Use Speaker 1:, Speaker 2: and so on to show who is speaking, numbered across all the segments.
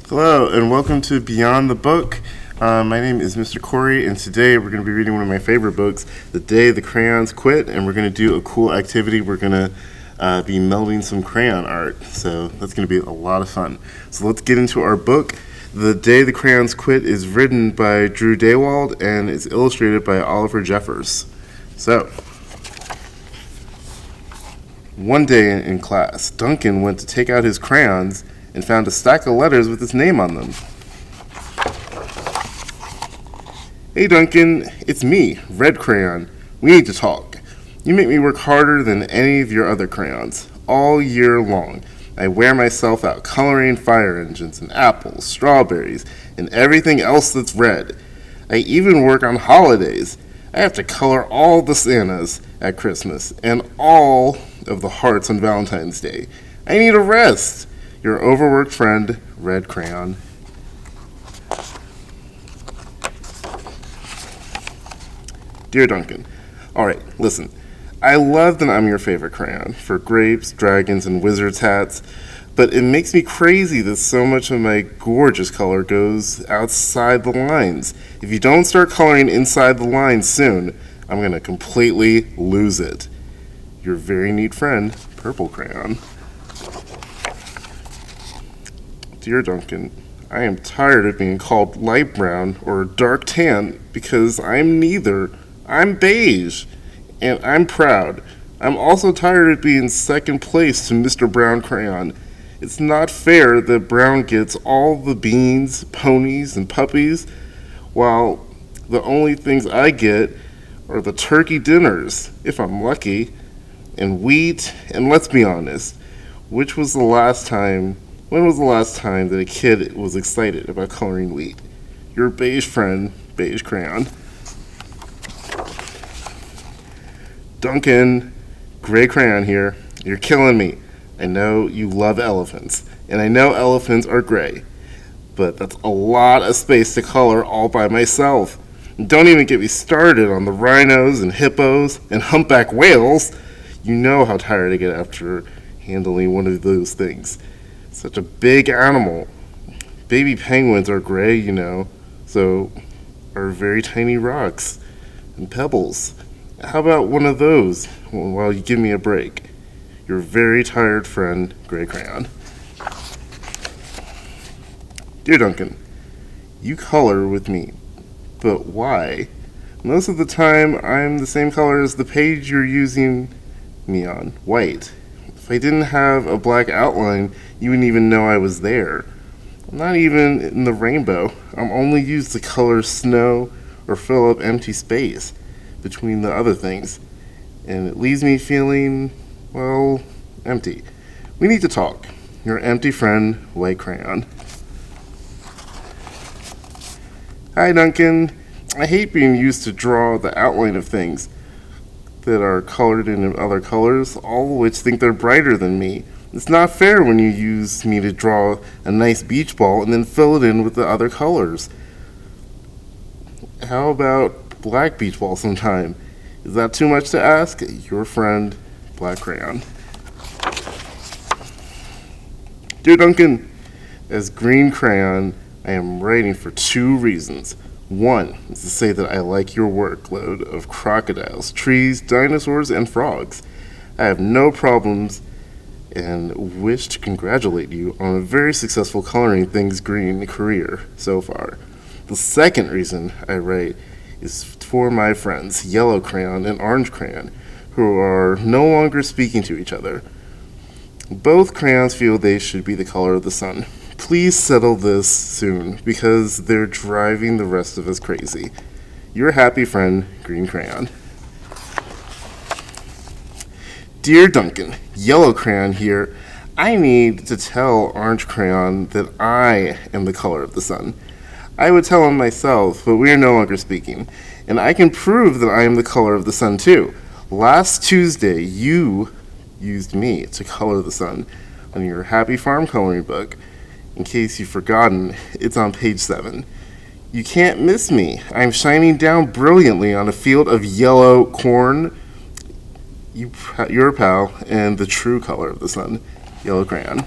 Speaker 1: Hello, and welcome to Beyond the Book. My name is Mr. Cory, and today we're going to be reading one of my favorite books, The Day the Crayons Quit, and we're going to do a cool activity. We're going to be melding some crayon art, so that's going to be a lot of fun. So let's get into our book. The Day the Crayons Quit is written by Drew Daywalt and is illustrated by Oliver Jeffers. So, one day in class, Duncan went to take out his crayons and found a stack of letters with his name on them. "Hey Duncan, it's me, Red Crayon. We need to talk. You make me work harder than any of your other crayons. All year long, I wear myself out coloring fire engines and apples, strawberries, and everything else that's red. I even work on holidays. I have to color all the Santas at Christmas and all of the hearts on Valentine's Day. I need a rest. Your overworked friend, Red Crayon." Dear Duncan, alright, listen. I love that I'm your favorite crayon for grapes, dragons, and wizards' hats, but it makes me crazy that so much of my gorgeous color goes outside the lines. If you don't start coloring inside the lines soon, I'm going to completely lose it. Your very neat friend, Purple Crayon. Dear Duncan, I am tired of being called light brown or dark tan because I'm neither. I'm beige, and I'm proud. I'm also tired of being second place to Mr. Brown Crayon. It's not fair that Brown gets all the beans, ponies, and puppies, while the only things I get are the turkey dinners, if I'm lucky, and wheat, and let's be honest, when was the last time that a kid was excited about coloring wheat? Your beige friend, Beige Crayon. Duncan, Gray Crayon here. You're killing me. I know you love elephants, and I know elephants are gray, but that's a lot of space to color all by myself. And don't even get me started on the rhinos and hippos and humpback whales. You know how tired I get after handling one of those things. Such a big animal. Baby penguins are gray, you know, so are very tiny rocks and pebbles. How about one of those while you give me a break? Your very tired friend, Gray Crayon. Dear Duncan, you color with me, but why? Most of the time, I'm the same color as the page you're using me on, white. If I didn't have a black outline, you wouldn't even know I was there. I'm not even in the rainbow. I'm only used to color snow or fill up empty space between the other things. And it leaves me feeling, well, empty. We need to talk. Your empty friend, White Crayon. Hi, Duncan. I hate being used to draw the outline of things that are colored in other colors, all of which think they're brighter than me. It's not fair when you use me to draw a nice beach ball and then fill it in with the other colors. How about black beach ball sometime? Is that too much to ask? Your friend, Black Crayon. Dear Duncan, as Green Crayon, I am writing for 2 reasons. One is to say that I like your workload of crocodiles, trees, dinosaurs, and frogs. I have no problems and wish to congratulate you on a very successful coloring things green career so far. The second reason I write is for my friends, Yellow Crayon and Orange Crayon, who are no longer speaking to each other. Both crayons feel they should be the color of the sun. Please settle this soon, because they're driving the rest of us crazy. Your happy friend, Green Crayon. Dear Duncan, Yellow Crayon here. I need to tell Orange Crayon that I am the color of the sun. I would tell him myself, but we are no longer speaking. And I can prove that I am the color of the sun too. Last Tuesday, you used me to color the sun on your Happy Farm coloring book. In case you've forgotten, it's on page 7. You can't miss me. I'm shining down brilliantly on a field of yellow corn. Your pal, and the true color of the sun, Yellow Crayon.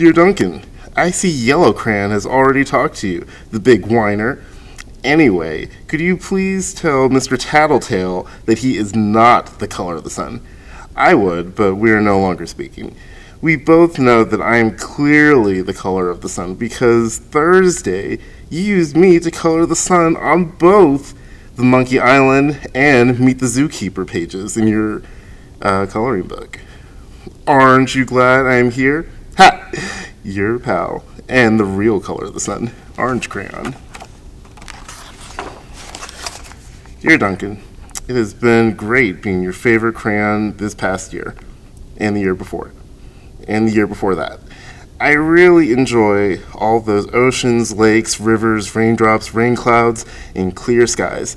Speaker 1: Dear Duncan, I see Yellow Crayon has already talked to you, the big whiner. Anyway, could you please tell Mr. Tattletale that he is not the color of the sun? I would, but we are no longer speaking. We both know that I am clearly the color of the sun because Thursday you used me to color the sun on both the Monkey Island and Meet the Zookeeper pages in your coloring book. Aren't you glad I am here? Ha! Your pal and the real color of the sun, Orange Crayon. Dear Duncan, it has been great being your favorite crayon this past year, and the year before, and the year before that. I really enjoy all those oceans, lakes, rivers, raindrops, rain clouds, and clear skies.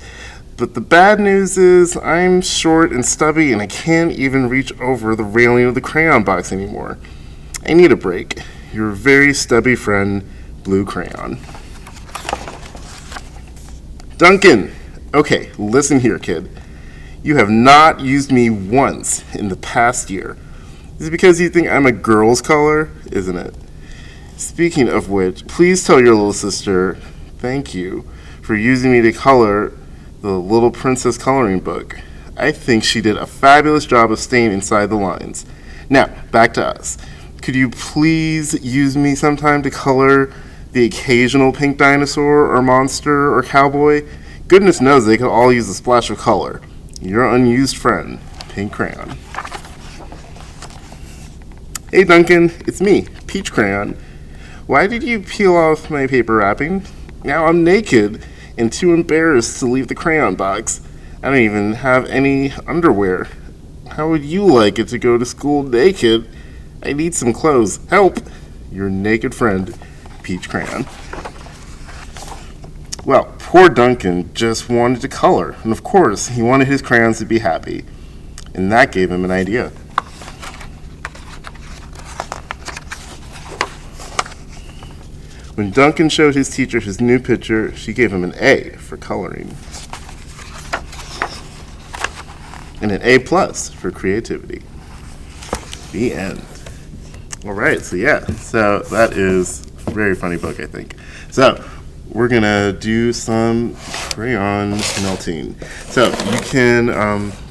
Speaker 1: But the bad news is I'm short and stubby and I can't even reach over the railing of the crayon box anymore. I need a break. Your very stubby friend, Blue Crayon. Duncan! Okay, listen here, kid. You have not used me once in the past year. Is it because you think I'm a girl's color? Isn't it? Speaking of which, please tell your little sister thank you for using me to color the Little Princess coloring book. I think she did a fabulous job of staying inside the lines. Now, back to us. Could you please use me sometime to color the occasional pink dinosaur or monster or cowboy? Goodness knows they could all use a splash of color. Your unused friend, Pink Crayon. Hey Duncan, it's me, Peach Crayon. Why did you peel off my paper wrapping? Now I'm naked and too embarrassed to leave the crayon box. I don't even have any underwear. How would you like it to go to school naked? I need some clothes. Help! Your naked friend, Peach Crayon. Well, poor Duncan just wanted to color, and of course, he wanted his crayons to be happy. And that gave him an idea. When Duncan showed his teacher his new picture, she gave him an A for coloring. And an A+ for creativity. The end. All right, so that is a very funny book, I think. So, we're gonna do some crayon melting. So you can,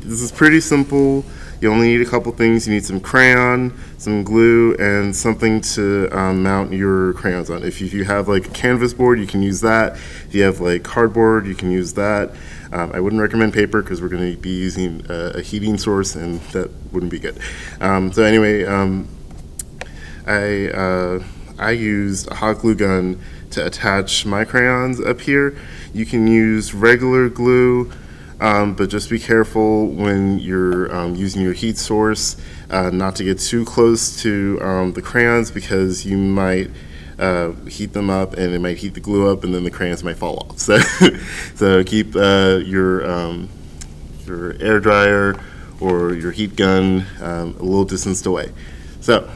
Speaker 1: this is pretty simple. You only need a couple things. You need some crayon, some glue, and something to mount your crayons on. If you have like a canvas board, you can use that. If you have like cardboard, you can use that. I wouldn't recommend paper because we're gonna be using a heating source and that wouldn't be good. So anyway, I used a hot glue gun to attach my crayons up here. You can use regular glue, but just be careful when you're using your heat source not to get too close to the crayons because you might heat them up and it might heat the glue up and then the crayons might fall off. So keep your air dryer or your heat gun a little distance away. So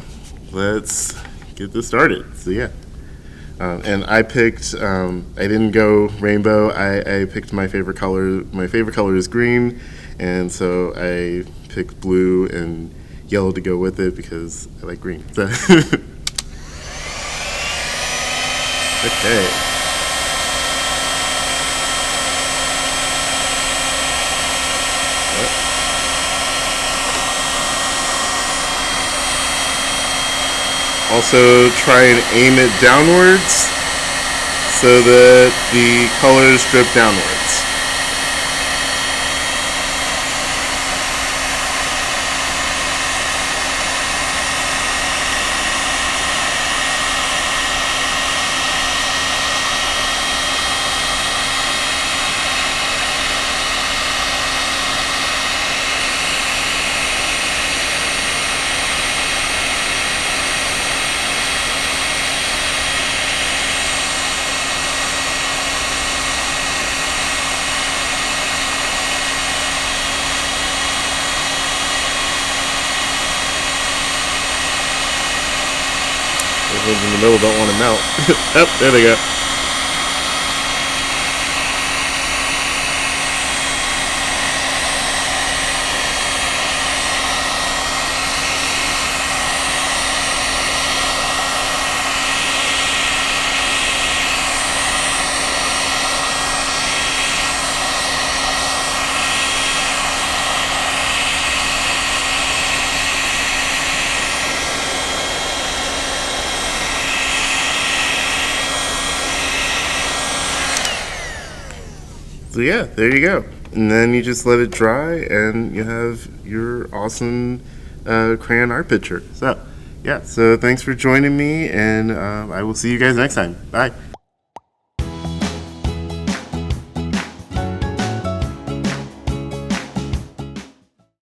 Speaker 1: let's get this started. So yeah. And I picked, I didn't go rainbow, I picked my favorite color. My favorite color is green, and so I picked blue and yellow to go with it because I like green. So okay. Also try and aim it downwards so that the colors drip downwards. Those ones in the middle don't want to melt. Oh, there they go. So yeah, there you go. And then you just let it dry, and you have your awesome crayon art picture. So yeah, so thanks for joining me, and I will see you guys next time. Bye.